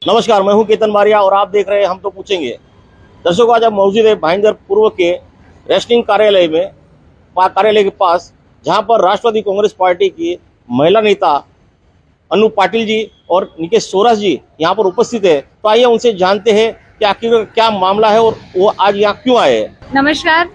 नमस्कार, मैं हूं केतन मारिया और आप देख रहे हैं हम तो पूछेंगे। दर्शकों, आज आप मौजूद है भाईंदर पूर्व के रेस्टिंग कार्यालय के पास, जहां पर राष्ट्रवादी कांग्रेस पार्टी की महिला नेता अनु पाटिल जी और निकेश सोरास जी यहां पर उपस्थित है। तो आइए उनसे जानते हैं कि आखिर क्या मामला है और वो आज यहाँ क्यों आए हैं। नमस्कार।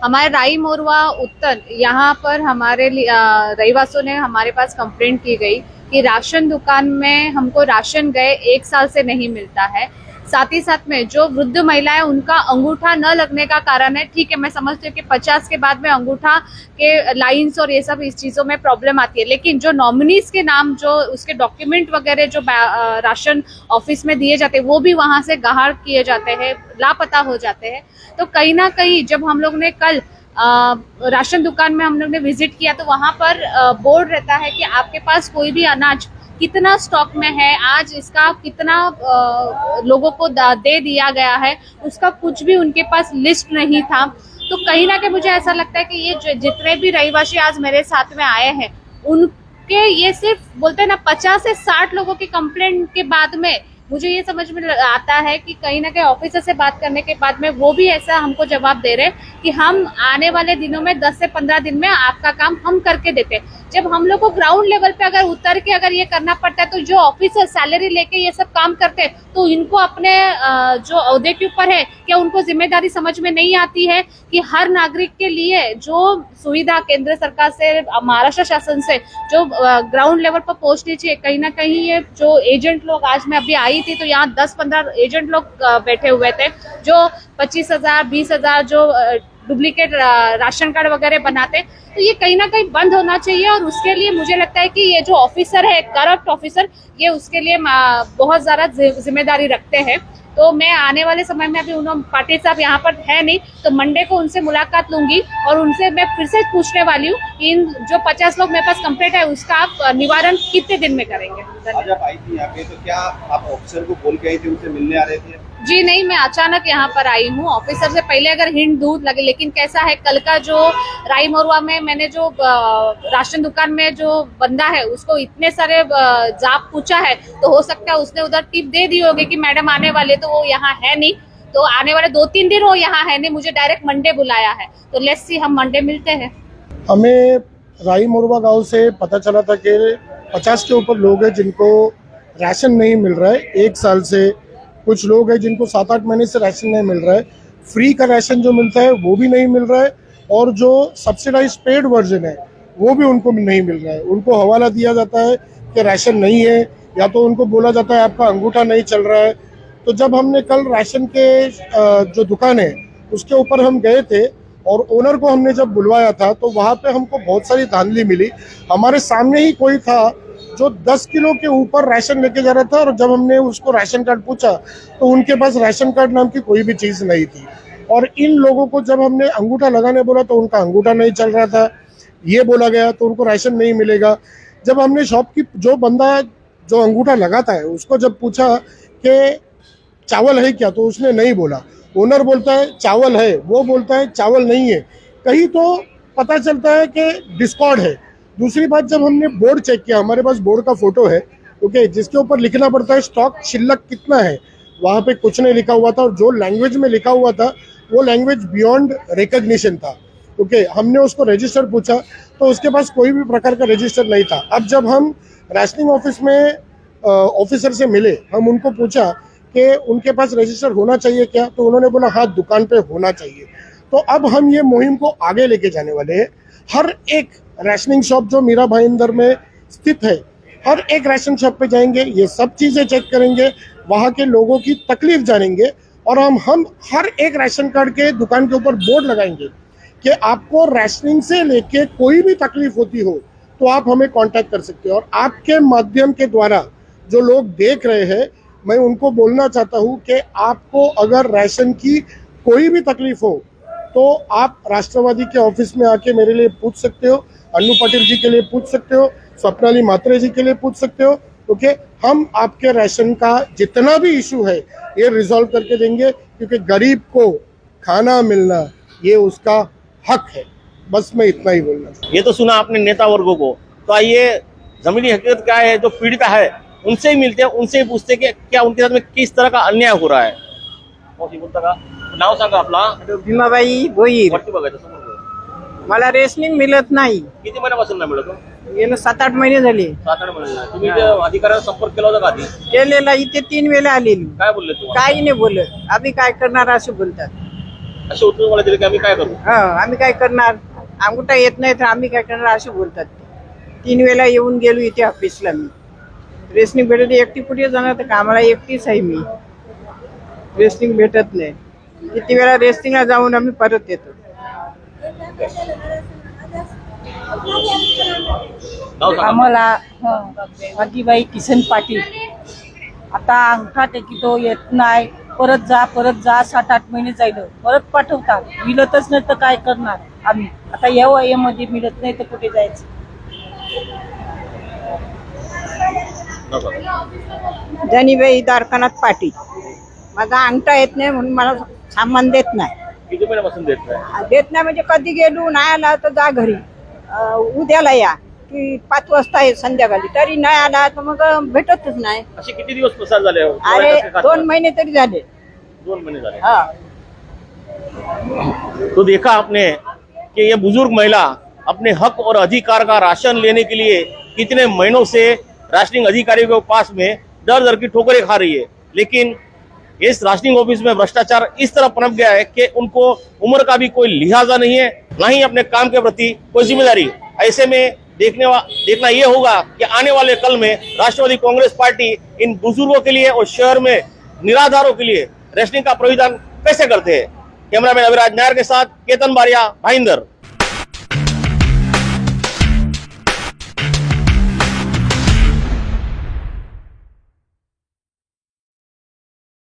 हमारे राई मोरवा उत्तर यहाँ पर हमारे रहीवासियों ने हमारे पास कंप्लेंट की गई कि राशन दुकान में हमको राशन गए 1 साल से नहीं मिलता है। साथ ही साथ में जो वृद्ध महिलाएं उनका अंगूठा न लगने का कारण है। ठीक है, मैं समझती हूँ कि 50 के बाद में अंगूठा के लाइंस और ये सब इस चीजों में प्रॉब्लम आती है, लेकिन जो नॉमिनीज के नाम, जो उसके डॉक्यूमेंट वगैरह जो राशन ऑफिस में दिए जाते हैं वो भी वहां से गायब किए जाते हैं, लापता हो जाते हैं। तो कहीं ना कहीं जब हम लोग ने कल राशन दुकान में हम लोग ने विजिट किया तो वहां पर बोर्ड रहता है कि आपके पास कोई भी अनाज कितना स्टॉक में है, आज इसका कितना लोगों को दे दिया गया है, उसका कुछ भी उनके पास लिस्ट नहीं था। तो कहीं ना कहीं मुझे ऐसा लगता है कि ये जितने भी रहीवासी आज मेरे साथ में आए हैं उनके, ये सिर्फ बोलते हैं ना 50 से 60 लोगों की कंप्लेंट के बाद में मुझे ये समझ में आता है कि कहीं ना कहीं ऑफिसर से बात करने के बाद में वो भी ऐसा हमको जवाब दे रहे कि हम आने वाले दिनों में 10 से 15 दिन में आपका काम हम करके देते। जब हम लोग को ग्राउंड लेवल पे अगर उतर के अगर ये करना पड़ता है तो जो ऑफिसर सैलरी लेके ये सब काम करते हैं तो इनको अपने जो ओहदे के ऊपर है, क्या उनको जिम्मेदारी समझ में नहीं आती है कि हर नागरिक के लिए जो सुविधा केंद्र सरकार से, महाराष्ट्र शासन से जो ग्राउंड लेवल पर पहुंचनी चाहिए। कहीं ना कहीं ये जो एजेंट लोग, आज मैं अभी आई थी तो यहाँ 10-15 एजेंट लोग बैठे हुए थे जो 25,000 20,000 जो डुप्लीकेट राशन कार्ड वगैरह बनाते। तो ये कहीं ना कहीं बंद होना चाहिए और उसके लिए मुझे लगता है कि ये जो ऑफिसर है, करप्ट ऑफिसर, ये उसके लिए बहुत ज्यादा जिम्मेदारी रखते हैं। तो मैं आने वाले समय में, अभी उन्होंने पाटिल साहब यहाँ पर है नहीं, तो मंडे को उनसे मुलाकात लूंगी और उनसे मैं फिर से पूछने वाली हूँ कि इन जो 50 लोग मेरे पास कंप्लेंट है उसका आप निवारण कितने दिन में करेंगे। आज आप आई थी यहाँ पे, तो क्या आप ऑफिसर को बोल के आई थी, उनसे मिलने आ रहे थे? जी नहीं, मैं अचानक यहाँ पर आई हूँ। ऑफिसर से पहले अगर हिंट दूर लगे, लेकिन कैसा है, कल का जो राई मोरवा में मैंने जो राशन दुकान में जो बंदा है उसको इतने सारे जाप पूछा है, तो हो सकता है उसने उधर टिप दे दी होगी कि मैडम आने वाले, तो वो यहाँ है नहीं। तो आने वाले 2-3 दिन वो यहाँ है नहीं, मुझे डायरेक्ट मंडे बुलाया है। तो लेट्स सी, हम मंडे मिलते हैं। हमें राई मोरवा गाँव से पता चला था कि 50 के ऊपर लोग हैं जिनको राशन नहीं मिल रहा है 1 साल से। कुछ लोग हैं जिनको 7-8 महीने से राशन नहीं मिल रहा है। फ्री का राशन जो मिलता है वो भी नहीं मिल रहा है और जो सब्सिडाइज पेड वर्जन है वो भी उनको नहीं मिल रहा है। उनको हवाला दिया जाता है कि राशन नहीं है, या तो उनको बोला जाता है आपका अंगूठा नहीं चल रहा है। तो जब हमने कल राशन के जो दुकान है उसके ऊपर हम गए थे और ओनर को हमने जब बुलवाया था तो वहाँ पे हमको बहुत सारी धांधली मिली। हमारे सामने ही कोई था जो 10 किलो के ऊपर राशन लेके जा रहा था और जब हमने उसको राशन कार्ड पूछा तो उनके पास राशन कार्ड नाम की कोई भी चीज़ नहीं थी। और इन लोगों को जब हमने अंगूठा लगाने बोला तो उनका अंगूठा नहीं चल रहा था, ये बोला गया, तो उनको राशन नहीं मिलेगा। जब हमने शॉप की जो बंदा जो अंगूठा लगाता है उसको जब पूछा कि चावल है क्या, तो उसने नहीं बोला। ओनर बोलता है चावल है, वो बोलता है चावल नहीं है। कहीं तो पता चलता है कि डिस्कॉर्ड है। दूसरी बात, जब हमने बोर्ड चेक किया, हमारे पास बोर्ड का फोटो है, ओके, जिसके ऊपर लिखना पड़ता है स्टॉक शिल्लक कितना है, वहाँ पे कुछ नहीं लिखा हुआ था और जो लैंग्वेज में लिखा हुआ था वो लैंग्वेज बियॉन्ड रिकॉग्निशन था। ओके, हमने उसको रजिस्टर पूछा तो उसके पास कोई भी प्रकार का रजिस्टर नहीं था। अब जब हम राशनिंग ऑफिस में ऑफिसर से मिले, हम उनको पूछा कि उनके पास रजिस्टर होना चाहिए क्या, तो उन्होंने बोला हाँ दुकान पे होना चाहिए। तो अब हम ये मुहिम को आगे लेके जाने वाले हैं। हर एक राशनिंग शॉप जो मीरा भाईंदर में स्थित है, हर एक राशन शॉप पे जाएंगे, ये सब चीज़ें चेक करेंगे, वहाँ के लोगों की तकलीफ जानेंगे और हम हर एक राशन कार्ड के दुकान के ऊपर बोर्ड लगाएंगे कि आपको राशनिंग से लेके कोई भी तकलीफ होती हो तो आप हमें कांटेक्ट कर सकते हो। और आपके माध्यम के द्वारा जो लोग देख रहे हैं, मैं उनको बोलना चाहता हूँ कि आपको अगर राशन की कोई भी तकलीफ हो तो आप राष्ट्रवादी के ऑफिस में आके मेरे लिए पूछ सकते हो, अनु पाटिल जी के लिए पूछ सकते हो, स्वप्नाली मात्रे जी के लिए पूछ सकते हो। ओके, हम आपके राशन का जितना भी इशू है ये रिजॉल्व करके देंगे, क्योंकि गरीब को खाना मिलना ये उसका हक है। बस मैं इतना ही बोलना चाहूँ। ये तो सुना आपने नेता वर्गों को, तो आइए जमीनी हकीकत क्या है, जो पीड़िता है उनसे ही मिलते हैं, उनसे ही पूछते हैं कि क्या उनके साथ में किस तरह का अन्याय हो रहा है. बोलता का नाव सांगा आपला. भीमाबाई भोईर. वरती बघायचं समोर बघा. मला रेशनिंग मिळत नाही. किती महिन्यापासून नाही मिळत? गेलं 7-8 महिने झाले. 7-8 महिने. तुम्ही ते अधिकाऱ्यांना संपर्क केला होता का आधी? केलेला इथे 3 वेळा आलेली. काय बोलले तुम्हाला? काही नाही बोलत. आम्ही काय करणार असं बोलतात. असे उत्तर मला दिले की आम्ही काय करू? हा आम्ही काय करणार, अंगुठा येत नाही तर आम्ही काय करणार असं बोलतात. 3 वेळा येऊन गेलो इथे ऑफिसला मी. रेशनिंग भेटत एकटी कुठे जाणार, तर कामाला एकटीच आहे मी. रेशनिंग भेटत नाही. किती वेळा रेशनिंगला जाऊन आम्ही परत येतो. नाव सांगा. आम्हाला आजीबाई किसन पाटील. आता अंगठा टेकितो येत नाही, परत जा 7-8 महिने जाईल, परत पाठवतात. मिळतच नाही तर काय करणार आम्ही. आता या वयामध्ये मिळत नाही तर कुठे जायचं. नाव सांगा. जनीबाई दारखानात पाटील. माझा अंगठा येत नाही म्हणून मला सामान देत नाही. किती महिन्यापासून देत नाही? देत नाही म्हणजे कधी गेलो नाही आला तर जा घरी, उद्याला या की 5 वाजता आहे संध्याकाळी, तरी नाही आला तर मग भेटतच नाही. असे किती दिवस पसार झाले? अरे 2 महिने तरी झाले. 2 महिने झाले. हा. तो देखा आपने कि ये बुजुर्ग महिला अपने हक और अधिकार का राशन लेने के लिए कितने महीनों से राशनिंग अधिकारी के पास में दर दर की ठोकरें खा रही है, लेकिन इस राशनिंग ऑफिस में भ्रष्टाचार इस तरह पनप गया है कि उनको उम्र का भी कोई लिहाजा नहीं है, ना ही अपने काम के प्रति कोई जिम्मेदारी. ऐसे में देखना ये होगा कि आने वाले कल में राष्ट्रवादी कांग्रेस पार्टी इन बुजुर्गों के लिए और शहर में निराधारों के लिए राशनिंग का प्रोविजन कैसे करते हैं. कैमरामैन अविराज नायर के साथ केतन बारिया, भाईंदर.